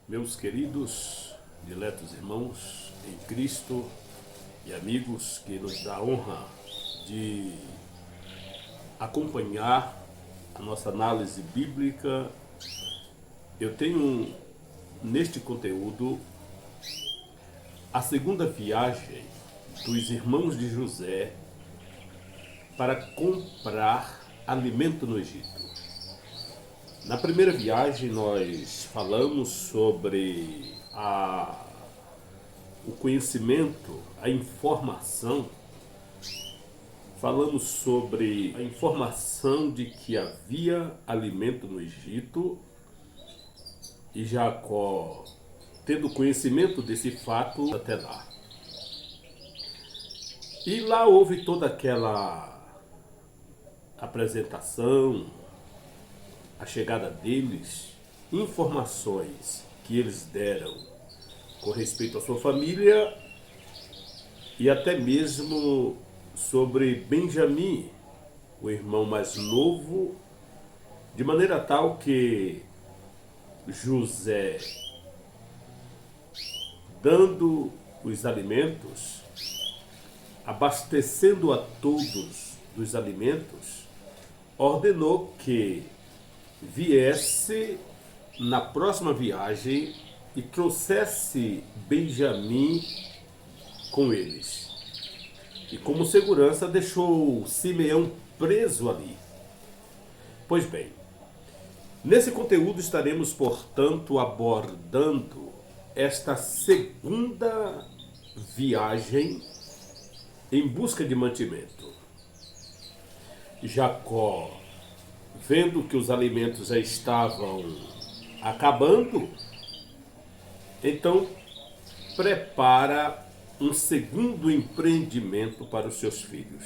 Meus queridos, diletos irmãos em Cristo e amigos que nos dá a honra de acompanhar a nossa análise bíblica, eu tenho neste conteúdo a segunda viagem dos irmãos de José para comprar alimento no Egito. Na primeira viagem nós falamos sobre o conhecimento, a informação. Falamos sobre a informação de que havia alimento no Egito e Jacó, tendo conhecimento desse fato, até lá. E lá houve toda aquela apresentação, a chegada deles, informações que eles deram com respeito à sua família e até mesmo sobre Benjamim, o irmão mais novo, de maneira tal que José, dando os alimentos, abastecendo a todos dos alimentos, ordenou que viesse na próxima viagem e trouxesse Benjamim com eles. E como segurança deixou Simeão preso ali. Pois bem, nesse conteúdo estaremos, portanto, abordando esta segunda viagem em busca de mantimento. Jacó, vendo que os alimentos já estavam acabando, então prepara um segundo empreendimento para os seus filhos.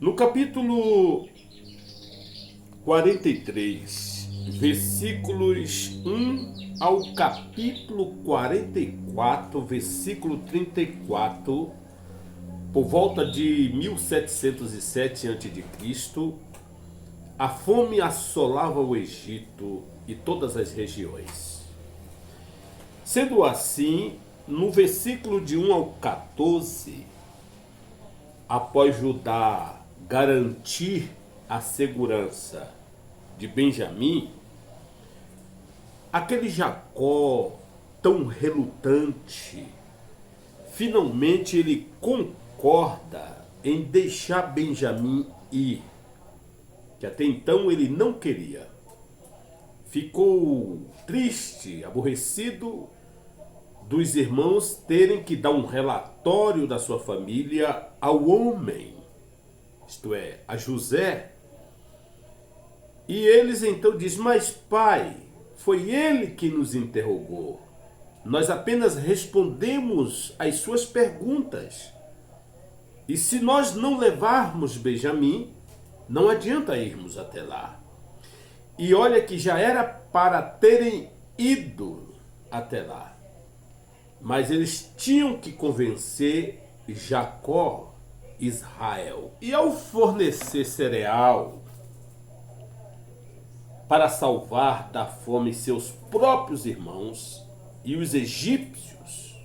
No capítulo 43, versículos 1 ao capítulo 44, versículo 34, por volta de 1707 a.C., a fome assolava o Egito e todas as regiões. Sendo assim, no versículo de 1 ao 14, após Judá garantir a segurança de Benjamim, aquele Jacó tão relutante, finalmente ele concorda em deixar Benjamim ir, que até então ele não queria. Ficou triste, aborrecido dos irmãos terem que dar um relatório da sua família ao homem, isto é, a José. E eles então dizem: mas pai, foi ele que nos interrogou. Nós apenas respondemos às suas perguntas. E se nós não levarmos Benjamim, não adianta irmos até lá. E olha que já era para terem ido até lá. Mas eles tinham que convencer Jacó, Israel. E ao fornecer cereal para salvar da fome seus próprios irmãos e os egípcios,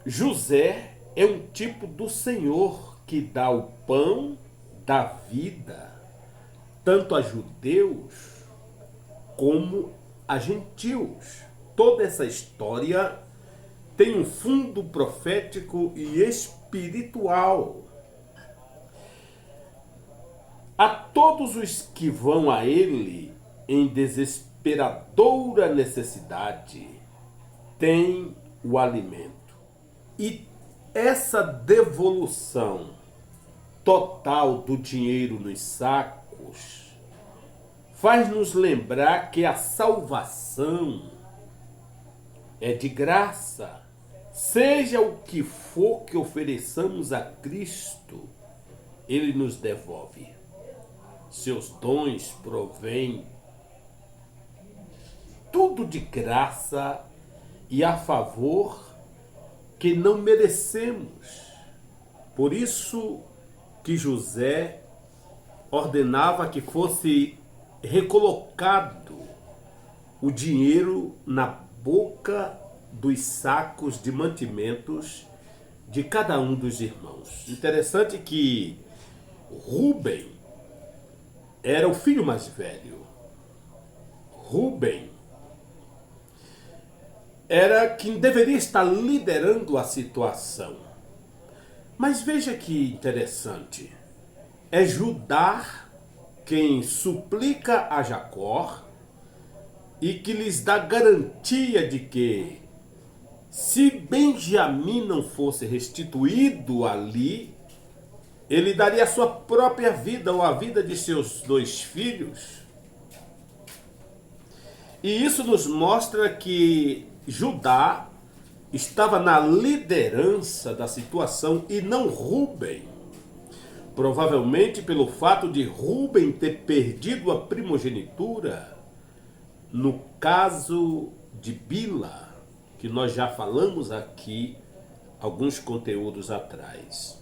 José é um tipo do Senhor que dá o pão da vida, tanto a judeus como a gentios. Toda essa história tem um fundo profético e espiritual. A todos os que vão a ele em desesperadora necessidade, tem o alimento. E essa devolução total do dinheiro nos sacos faz-nos lembrar que a salvação é de graça. Seja o que for que ofereçamos a Cristo, Ele nos devolve. Seus dons provêm tudo de graça e a favor que não merecemos. Por isso que José ordenava que fosse recolocado o dinheiro na boca dos sacos de mantimentos de cada um dos irmãos. Interessante que Rúben era o filho mais velho. Rúben era quem deveria estar liderando a situação. Mas veja que interessante. É Judá quem suplica a Jacó e que lhes dá garantia de que, se Benjamim não fosse restituído ali, ele daria a sua própria vida ou a vida de seus dois filhos. E isso nos mostra que Judá estava na liderança da situação e não Rúben. Provavelmente pelo fato de Rúben ter perdido a primogenitura no caso de Bila, que nós já falamos aqui alguns conteúdos atrás.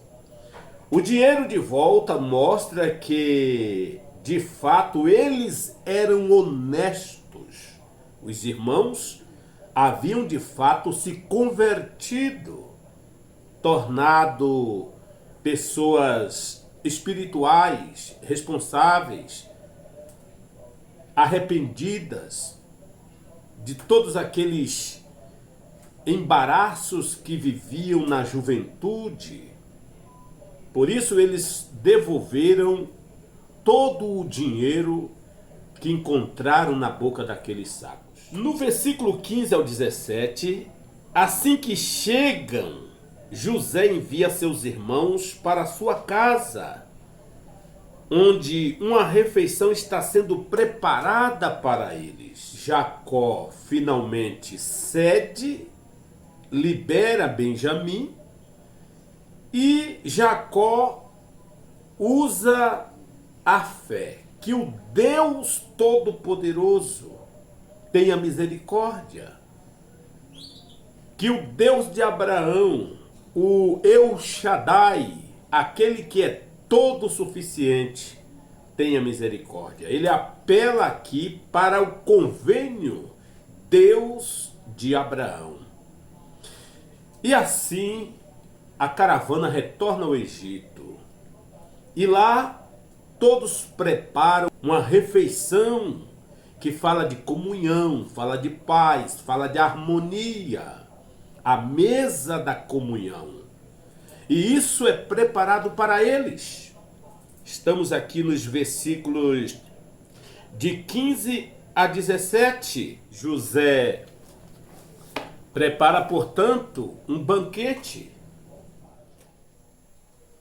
O dinheiro de volta mostra que, de fato, eles eram honestos. Os irmãos haviam de fato se convertido, tornado pessoas espirituais, responsáveis, arrependidas de todos aqueles embaraços que viviam na juventude. Por isso eles devolveram todo o dinheiro que encontraram na boca daqueles sacos. No versículo 15 ao 17, assim que chegam, José envia seus irmãos para sua casa, onde uma refeição está sendo preparada para eles. Jacó finalmente cede, libera Benjamim, e Jacó usa a fé. Que o Deus Todo-Poderoso tenha misericórdia. Que o Deus de Abraão, o El Shaddai, aquele que é todo suficiente, tenha misericórdia. Ele apela aqui para o convênio Deus de Abraão. E assim a caravana retorna ao Egito. E lá todos preparam uma refeição que fala de comunhão, fala de paz, fala de harmonia. A mesa da comunhão. E isso é preparado para eles. Estamos aqui nos versículos de 15 a 17. José prepara, portanto, um banquete.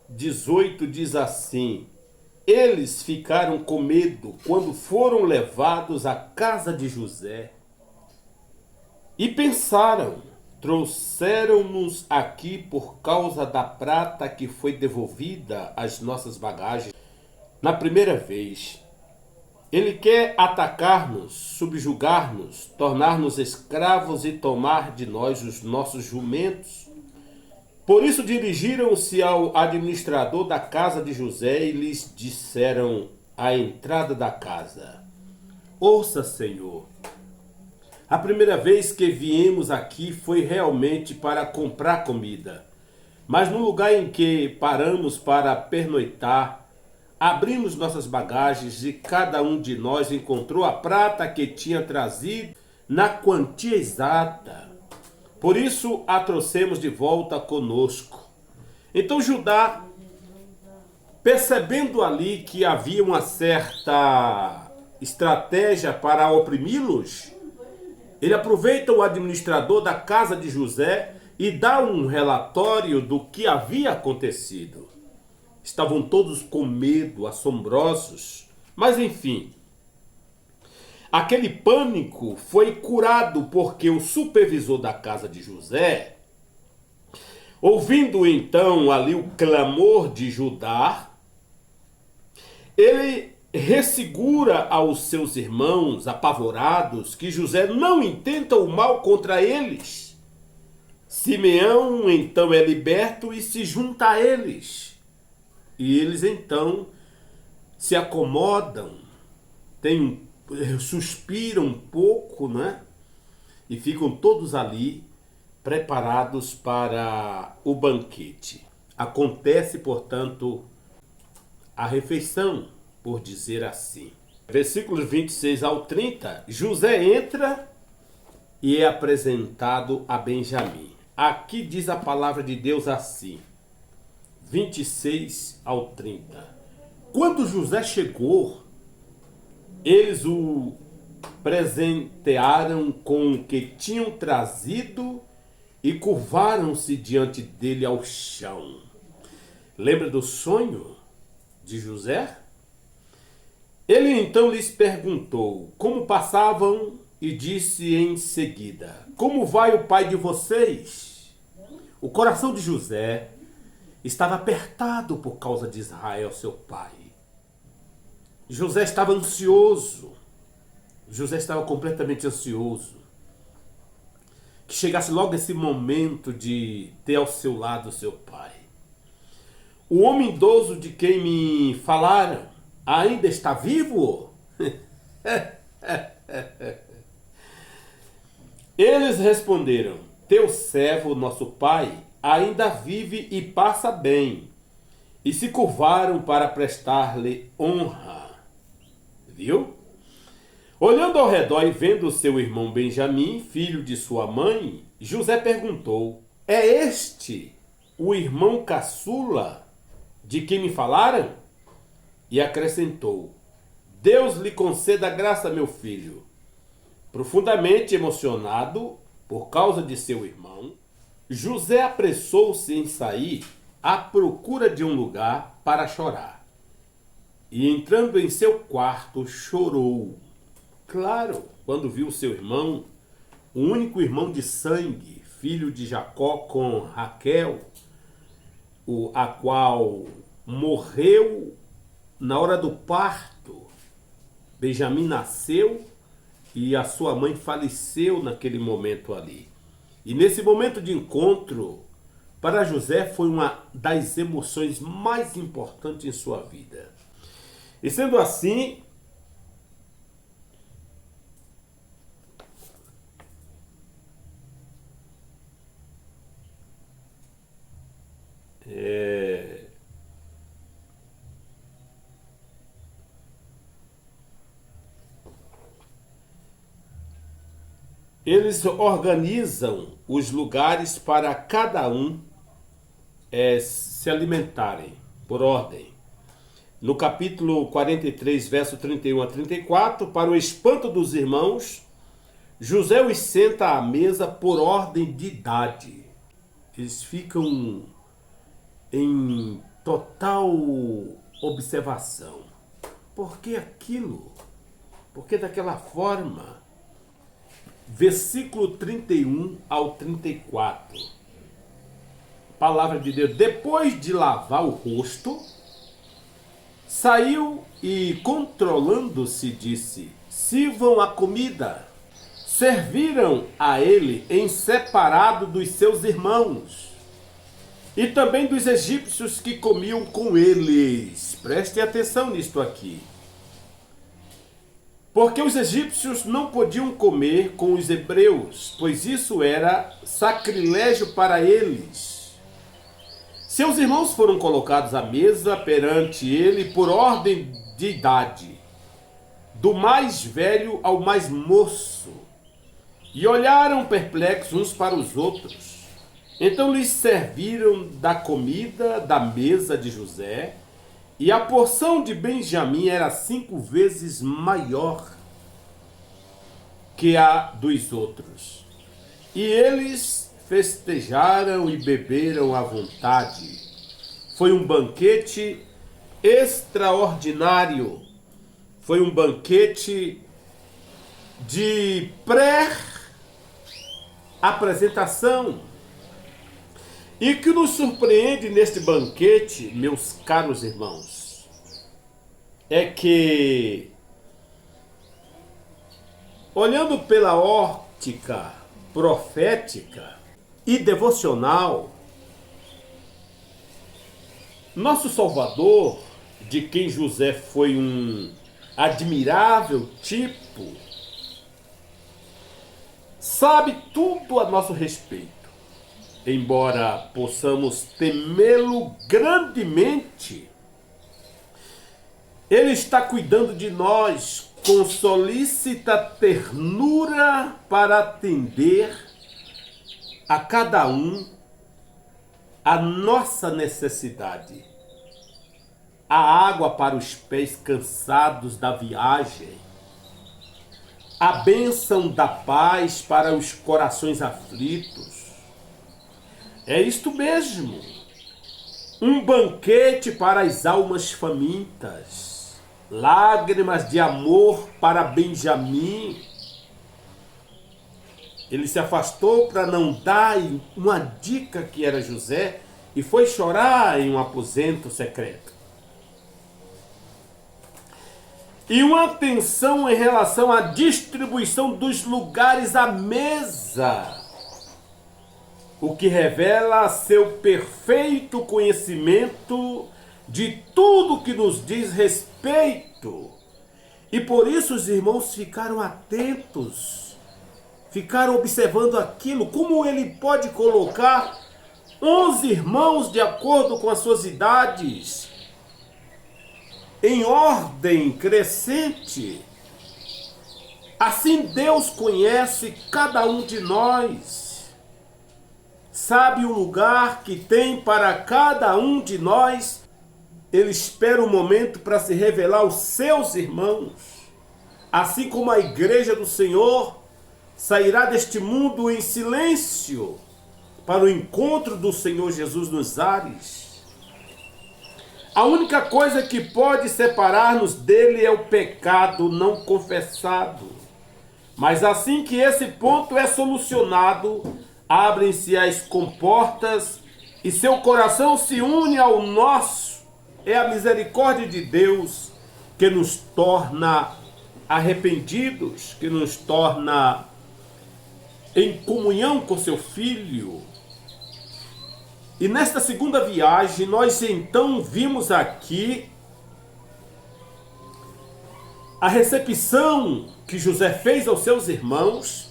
18 diz assim: eles ficaram com medo quando foram levados à casa de José e pensaram: trouxeram-nos aqui por causa da prata que foi devolvida às nossas bagagens na primeira vez. Ele quer atacar-nos, subjugar-nos, tornar-nos escravos e tomar de nós os nossos jumentos. Por isso dirigiram-se ao administrador da casa de José e lhes disseram à entrada da casa: ouça, Senhor, a primeira vez que viemos aqui foi realmente para comprar comida. Mas no lugar em que paramos para pernoitar, abrimos nossas bagagens e cada um de nós encontrou a prata que tinha trazido na quantia exata. Por isso a trouxemos de volta conosco. Então Judá, percebendo ali que havia uma certa estratégia para oprimi-los, ele aproveita o administrador da casa de José e dá um relatório do que havia acontecido. Estavam todos com medo, assombrosos, mas enfim, aquele pânico foi curado porque o supervisor da casa de José, ouvindo então ali o clamor de Judá, ele ressegura aos seus irmãos apavorados que José não intenta o mal contra eles. Simeão então é liberto e se junta a eles. E eles então se acomodam, têm um suspiram um pouco, né? E ficam todos ali preparados para o banquete. Acontece, portanto, a refeição, por dizer assim. Versículos 26 ao 30, José entra e é apresentado a Benjamim. Aqui diz a palavra de Deus assim, 26 ao 30. Quando José chegou, eles o presentearam com o que tinham trazido e curvaram-se diante dele ao chão. Lembra do sonho de José? Ele então lhes perguntou como passavam e disse em seguida: como vai o pai de vocês? O coração de José estava apertado por causa de Israel, seu pai. José estava ansioso. José estava completamente ansioso. Que chegasse logo esse momento de ter ao seu lado seu pai. O homem idoso de quem me falaram ainda está vivo? Eles responderam: teu servo, nosso pai, ainda vive e passa bem. E se curvaram para prestar-lhe honra. Viu? Olhando ao redor e vendo seu irmão Benjamim, filho de sua mãe, José perguntou: é este o irmão caçula de quem me falaram? E acrescentou: Deus lhe conceda graça, meu filho. Profundamente emocionado por causa de seu irmão, José apressou-se em sair à procura de um lugar para chorar. E entrando em seu quarto, chorou. Claro, quando viu seu irmão, o único irmão de sangue, filho de Jacó com Raquel, a qual morreu na hora do parto. Benjamim nasceu e a sua mãe faleceu naquele momento ali. E nesse momento de encontro, para José foi uma das emoções mais importantes em sua vida. E sendo assim, eles organizam os lugares para cada um se alimentarem, por ordem. No capítulo 43, verso 31 a 34, para o espanto dos irmãos, José os senta à mesa por ordem de idade. Eles ficam em total observação. Por que aquilo? Por que daquela forma? Versículo 31 ao 34. Palavra de Deus. Depois de lavar o rosto, saiu e, controlando-se, disse: sirvam a comida. Serviram a ele em separado dos seus irmãos e também dos egípcios que comiam com eles. Prestem atenção nisto aqui. Porque os egípcios não podiam comer com os hebreus, pois isso era sacrilégio para eles. Seus irmãos foram colocados à mesa perante ele por ordem de idade, do mais velho ao mais moço, e olharam perplexos uns para os outros. Então lhes serviram da comida da mesa de José, e a porção de Benjamim era 5 vezes maior que a dos outros. E eles festejaram e beberam à vontade. Foi um banquete extraordinário. Foi um banquete de pré-apresentação. E o que nos surpreende neste banquete, meus caros irmãos, é que, olhando pela óptica profética e devocional, nosso Salvador, de quem José foi um admirável tipo, sabe tudo a nosso respeito. Embora possamos temê-lo grandemente, Ele está cuidando de nós com solícita ternura para atender a cada um a nossa necessidade. A água para os pés cansados da viagem, a bênção da paz para os corações aflitos. É isto mesmo, um banquete para as almas famintas, lágrimas de amor para Benjamim. Ele se afastou para não dar uma dica que era José e foi chorar em um aposento secreto. E uma atenção em relação à distribuição dos lugares à mesa, o que revela seu perfeito conhecimento de tudo que nos diz respeito. E por isso os irmãos ficaram atentos, ficaram observando aquilo, como ele pode colocar 11 irmãos de acordo com as suas idades, em ordem crescente. Assim Deus conhece cada um de nós, sabe o lugar que tem para cada um de nós. Ele espera o momento para se revelar aos seus irmãos, assim como a igreja do Senhor sairá deste mundo em silêncio para o encontro do Senhor Jesus nos ares. A única coisa que pode separar-nos dele é o pecado não confessado. Mas assim que esse ponto é solucionado, abrem-se as comportas e seu coração se une ao nosso. É a misericórdia de Deus que nos torna arrependidos, que nos torna em comunhão com seu Filho. E nesta segunda viagem, nós então vimos aqui a recepção que José fez aos seus irmãos,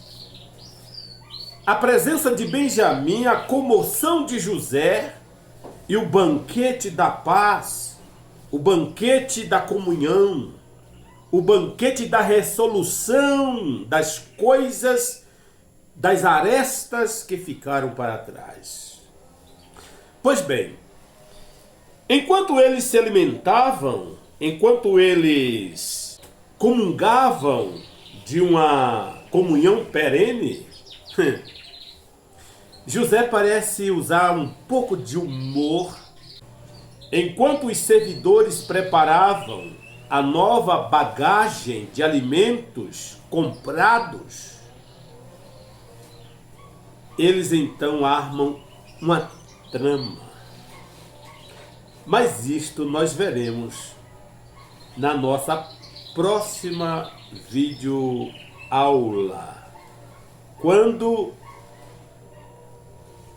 a presença de Benjamim, a comoção de José e o banquete da paz, o banquete da comunhão, o banquete da resolução das coisas, das arestas que ficaram para trás. Pois bem, enquanto eles se alimentavam, enquanto eles comungavam de uma comunhão perene, José parece usar um pouco de humor. Enquanto os servidores preparavam a nova bagagem de alimentos comprados, eles então armam uma trama. Mas isto nós veremos na nossa próxima videoaula, quando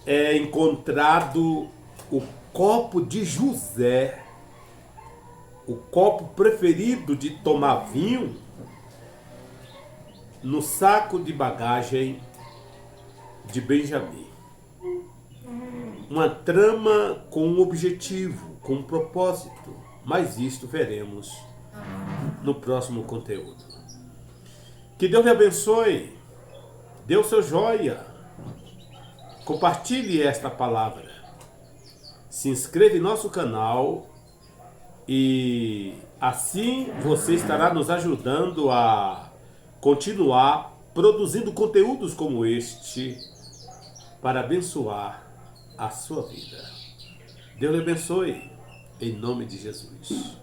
é encontrado o copo de José, o copo preferido de tomar vinho, no saco de bagagem de Benjamim. Uma trama com um objetivo, com um propósito, mas isto veremos no próximo conteúdo. Que Deus me abençoe, dê o seu joia, compartilhe esta palavra, se inscreva em nosso canal e assim você estará nos ajudando a continuar produzindo conteúdos como este para abençoar a sua vida. Deus lhe abençoe, em nome de Jesus.